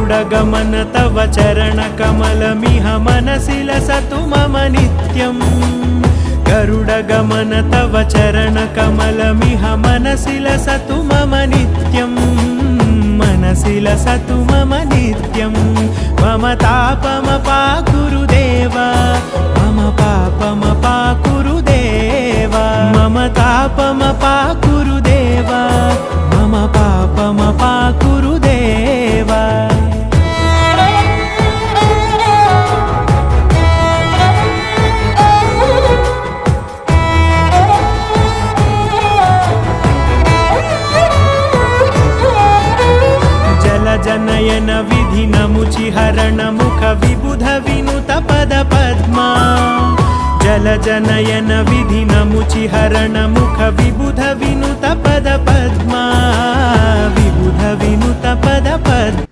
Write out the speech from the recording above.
गरुडगमन तव चरणकमलमिह मनसि लसतु मम नित्यम् गरुडगमन तव चरणकमलमिह मनसि लसतु मम नित्यम् मनसि लसतु मम नित्यम् मम तापमपाकुरु देव मम पापमपाकुरु देव मम तापमपाकुरु देव मम पापमपाकुरु देव जनयन विधिनमुचिहरण मुख विबुध विनुत पद पद्मा जल जनयन विधिनमुचिहरण मुख विबुध विनुत पद पद्मा विबुध विनुत पद पद्मा